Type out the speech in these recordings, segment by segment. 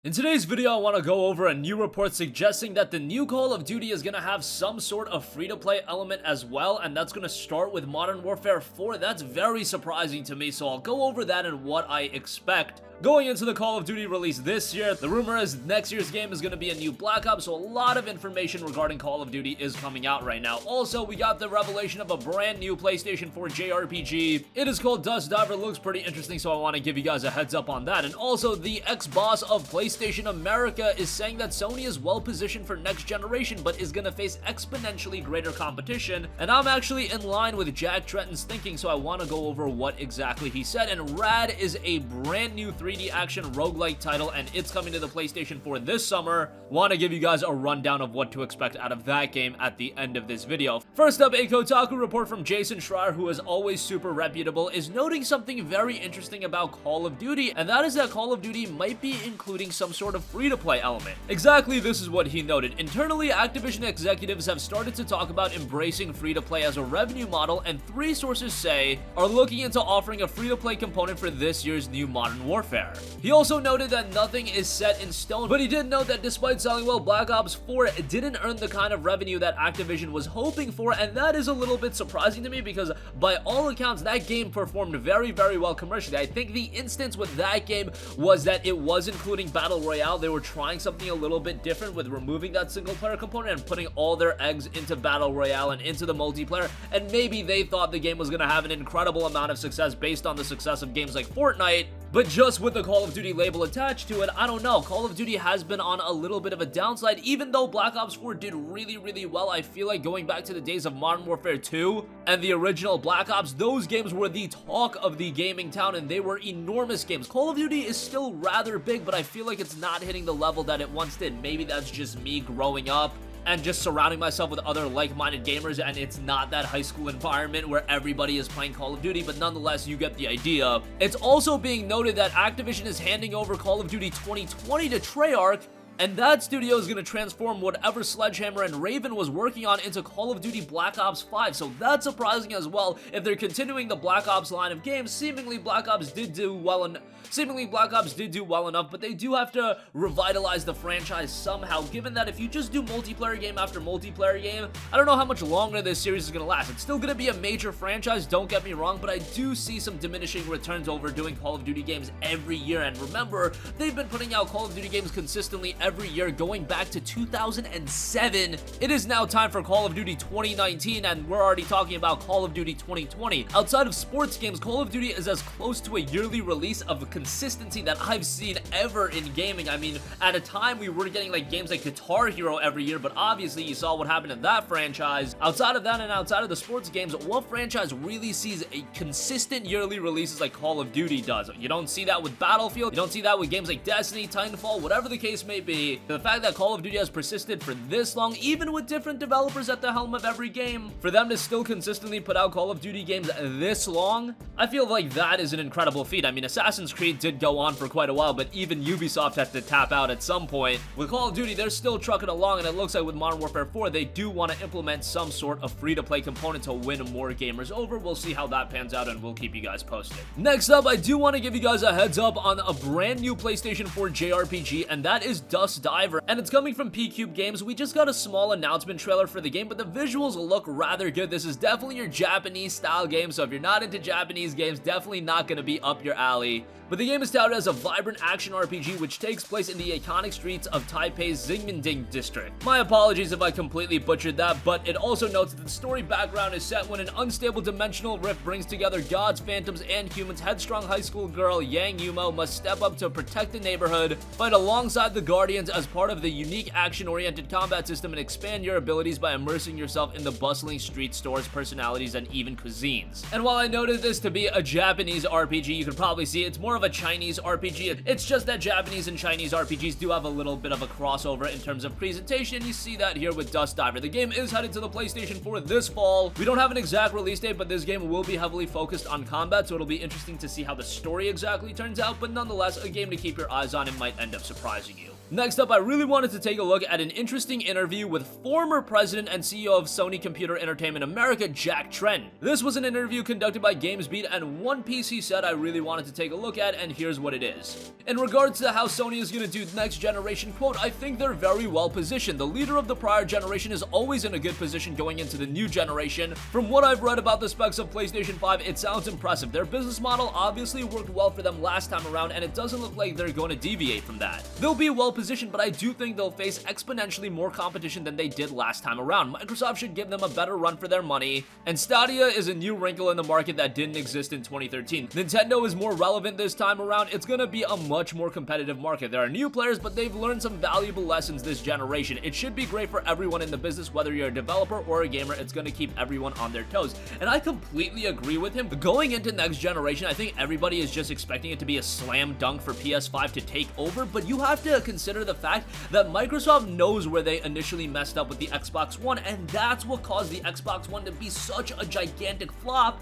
In today's video, I want to go over a new report suggesting that the new Call of Duty is going to have some sort of free-to-play element as well, and that's going to start with Modern Warfare 4. That's very surprising to me, so I'll go over that and what I expect. Going into the Call of Duty release this year, the rumor is next year's game is going to be a new Black Ops, so a lot of information regarding Call of Duty is coming out right now. Also, we got the revelation of a brand new PlayStation 4 JRPG. It is called Dusk. Looks pretty interesting, so I want to give you guys a heads up on that. And also, the ex-boss of PlayStation America is saying that Sony is well positioned for next generation, but is going to face exponentially greater competition. And I'm actually in line with Jack Tretton's thinking, so I want to go over what exactly he said. And Rad is a brand new 3D action roguelike title, and it's coming to the PlayStation 4 this summer. Want to give you guys a rundown of what to expect out of that game at the end of this video. First up, a Kotaku report from Jason Schreier, who is always super reputable, is noting something very interesting about Call of Duty, and that is that Call of Duty might be including some sort of free-to-play element. Exactly, this is what he noted. Internally, Activision executives have started to talk about embracing free-to-play as a revenue model, and 3 sources say are looking into offering a free-to-play component for this year's new Modern Warfare. He also noted that nothing is set in stone, but he did note that despite selling well, Black Ops 4 didn't earn the kind of revenue that Activision was hoping for, and that is a little bit surprising to me because by all accounts, that game performed very, very well commercially. I think the instance with that game was that it was including Battle Royale. They were trying something a little bit different with removing that single player component and putting all their eggs into Battle Royale and into the multiplayer, and maybe they thought the game was going to have an incredible amount of success based on the success of games like Fortnite, but just with the Call of Duty label attached to it, I don't know. Call of Duty has been on a little bit of a downside. Even though Black Ops 4 did really, really well, I feel like going back to the days of Modern Warfare 2 and the original Black Ops, those games were the talk of the gaming town, and they were enormous games. Call of Duty is still rather big, but I feel like it's not hitting the level that it once did. Maybe that's just me growing up and just surrounding myself with other like-minded gamers, and it's not that high school environment where everybody is playing Call of Duty, but nonetheless, you get the idea. It's also being noted that Activision is handing over Call of Duty 2020 to Treyarch, and that studio is going to transform whatever Sledgehammer and Raven was working on into Call of Duty Black Ops 5, so that's surprising as well. If they're continuing the Black Ops line of games, seemingly Black Ops did do well enough, but they do have to revitalize the franchise somehow, given that if you just do multiplayer game after multiplayer game, I don't know how much longer this series is going to last. It's still going to be a major franchise, don't get me wrong, but I do see some diminishing returns over doing Call of Duty games every year, and remember, they've been putting out Call of Duty games consistently every year going back to 2007. It is now time for Call of Duty 2019, and we're already talking about Call of Duty 2020. Outside of sports games, Call of Duty is as close to a yearly release of consistency that I've seen ever in gaming. I mean, at a time we were getting like games like Guitar Hero every year, but obviously you saw what happened in that franchise. Outside of that and outside of the sports games, what franchise really sees a consistent yearly releases like Call of Duty does? You don't see that with Battlefield, you don't see that with games like Destiny, Titanfall, whatever the case may be. The fact that Call of Duty has persisted for this long, even with different developers at the helm of every game, for them to still consistently put out Call of Duty games this long, I feel like that is an incredible feat. I mean, Assassin's Creed did go on for quite a while, but even Ubisoft had to tap out at some point. With Call of Duty, they're still trucking along, and it looks like with Modern Warfare 4, they do want to implement some sort of free-to-play component to win more gamers over. We'll see how that pans out, and we'll keep you guys posted. Next up, I do want to give you guys a heads up on a brand new PlayStation 4 JRPG, and that is Dusk, and it's coming from P-Cube Games. We just got a small announcement trailer for the game, but the visuals look rather good. This is definitely your Japanese style game, so if you're not into Japanese games, definitely not going to be up your alley. But the game is touted as a vibrant action RPG which takes place in the iconic streets of Taipei's Xingmingding district. My apologies if I completely butchered that, but it also notes that the story background is set when an unstable dimensional rift brings together gods, phantoms, and humans. Headstrong high school girl Yang Yumo must step up to protect the neighborhood, fight alongside the Guardians as part of the unique action-oriented combat system, and expand your abilities by immersing yourself in the bustling street stores, personalities, and even cuisines. And while I noted this to be a Japanese RPG, you can probably see it's more of a Chinese RPG. It's just that Japanese and Chinese RPGs do have a little bit of a crossover in terms of presentation. You see that here with Dusk. The game is headed to the PlayStation 4 this fall. We don't have an exact release date, but this game will be heavily focused on combat, so it'll be interesting to see how the story exactly turns out, but nonetheless, a game to keep your eyes on. It might end up surprising you. Next up, I really wanted to take a look at an interesting interview with former president and CEO of Sony Computer Entertainment America, Jack Tretton. This was an interview conducted by GamesBeat, and one piece he said I really wanted to take a look at, and here's what it is. In regards to how Sony is going to do next generation, quote, I think they're very well positioned. The leader of the prior generation is always in a good position going into the new generation. From what I've read about the specs of PlayStation 5, it sounds impressive. Their business model obviously worked well for them last time around, and it doesn't look like they're going to deviate from that. They'll be well positioned, but I do think they'll face exponentially more competition than they did last time around. Microsoft should give them a better run for their money, and Stadia is a new wrinkle in the market that didn't exist in 2013. Nintendo is more relevant this time around. It's going to be a much more competitive market. There are new players, but they've learned some valuable lessons this generation. It should be great for everyone in the business, whether you're a developer or a gamer. It's going to keep everyone on their toes, and I completely agree with him. Going into next generation, I think everybody is just expecting it to be a slam dunk for PS5 to take over, but you have to consider the fact that Microsoft knows where they initially messed up with the Xbox One, and that's what caused the Xbox One to be such a gigantic flop.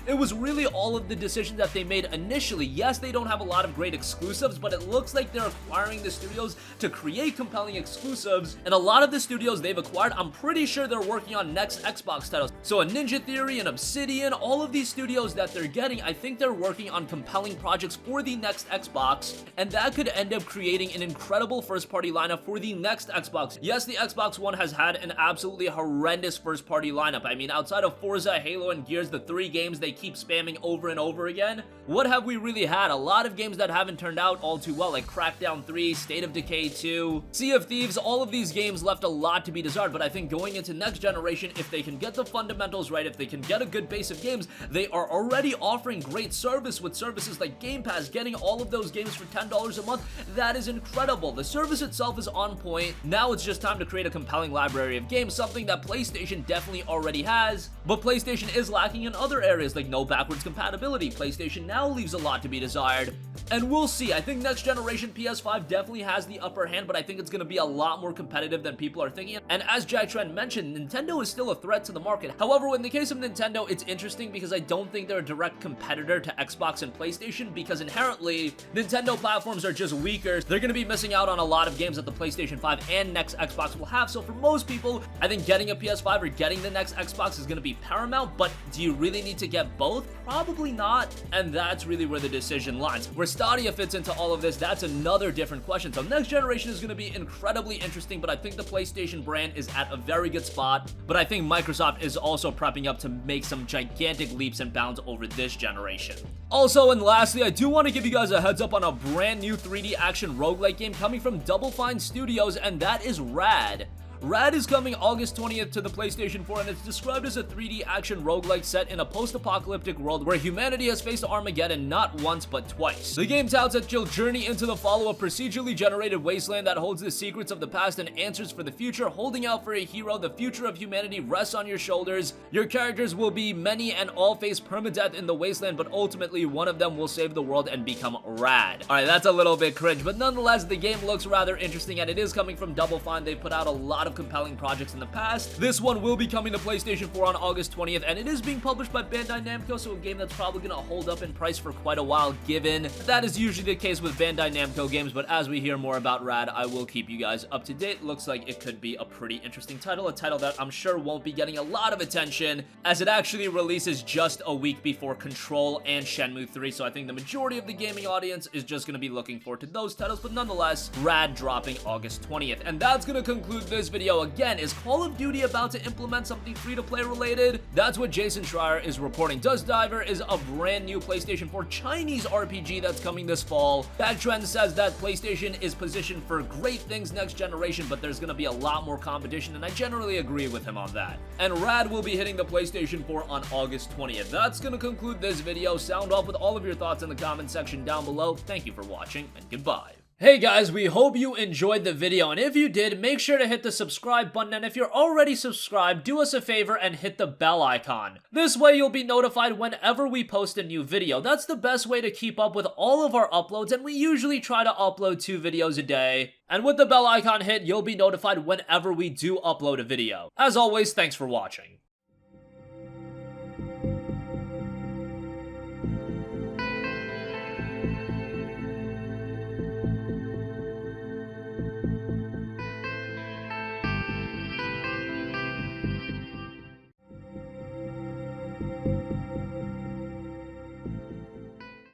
It was really all of the decisions that they made initially. Yes, they don't have a lot of great exclusives, but it looks like they're acquiring the studios to create compelling exclusives, and a lot of the studios they've acquired, I'm pretty sure they're working on next Xbox titles. So a Ninja Theory, and Obsidian, all of these studios that they're getting, I think they're working on compelling projects for the next Xbox, and that could end up creating an incredible first-party lineup for the next Xbox. Yes, the Xbox One has had an absolutely horrendous first-party lineup. I mean, outside of Forza, Halo, and Gears, the three games they keep spamming over and over again, what have we really had? A lot of games that haven't turned out all too well, like Crackdown 3, State of Decay 2, Sea of Thieves. All of these games left a lot to be desired, but I think going into next generation, if they can get the fundamentals right, if they can get a good base of games, they are already offering great service with services like Game Pass, getting all of those games for $10 a month. That is incredible. The service itself is on point. Now it's just time to create a compelling library of games, something that PlayStation definitely already has, but PlayStation is lacking in other areas, like no backwards compatibility. PlayStation Now leaves a lot to be desired, and we'll see. I think next generation PS5 definitely has the upper hand, but I think it's going to be a lot more competitive than people are thinking. And as Jack Tretton mentioned, Nintendo is still a threat to the market. However, in the case of Nintendo, it's interesting because I don't think they're a direct competitor to Xbox and PlayStation, because inherently, Nintendo platforms are just weaker. They're going to be missing out on a lot of games that the PlayStation 5 and next Xbox will have. So for most people, I think getting a PS5 or getting the next Xbox is going to be paramount, but do you really need to get both? Probably not, and that's really where the decision lies. Where Stadia fits into all of this, that's another different question. So next generation is going to be incredibly interesting, but I think the PlayStation brand is at a very good spot, but I think Microsoft is also prepping up to make some gigantic leaps and bounds over this generation. Also, and lastly, I do want to give you guys a heads up on a brand new 3D action roguelike game coming from Double Fine Studios, and that is Rad. Rad is coming August 20th to the PlayStation 4, and it's described as a 3D action roguelike set in a post-apocalyptic world where humanity has faced Armageddon not once but twice. The game touts that you'll journey into the follow a procedurally generated wasteland that holds the secrets of the past and answers for the future. Holding out for a hero, the future of humanity rests on your shoulders. Your characters will be many and all face permadeath in the wasteland, but ultimately one of them will save the world and become Rad. Alright, that's a little bit cringe, but nonetheless, the game looks rather interesting, and it is coming from Double Fine. They put out a lot of compelling projects in the past. This one will be coming to PlayStation 4 on August 20th, and it is being published by Bandai Namco, so a game that's probably going to hold up in price for quite a while, given that is usually the case with Bandai Namco games. But as we hear more about Rad, I will keep you guys up to date. Looks like it could be a pretty interesting title, a title that I'm sure won't be getting a lot of attention, as it actually releases just a week before Control and Shenmue 3, so I think the majority of the gaming audience is just going to be looking forward to those titles. But nonetheless, Rad dropping August 20th. And that's going to conclude this video. Again, is Call of Duty about to implement something free-to-play related? That's what Jason Schreier is reporting. Dust is a brand new PlayStation 4 Chinese RPG that's coming this fall. That trend says that PlayStation is positioned for great things next generation, but there's going to be a lot more competition, and I generally agree with him on that. And Rad will be hitting the PlayStation 4 on August 20th. That's going to conclude this video. Sound off with all of your thoughts in the comment section down below. Thank you for watching, and goodbye. Hey guys, we hope you enjoyed the video, and if you did, make sure to hit the subscribe button, and if you're already subscribed, do us a favor and hit the bell icon. This way you'll be notified whenever we post a new video. That's the best way to keep up with all of our uploads, and we usually try to upload 2 videos a day. And with the bell icon hit, you'll be notified whenever we do upload a video. As always, thanks for watching.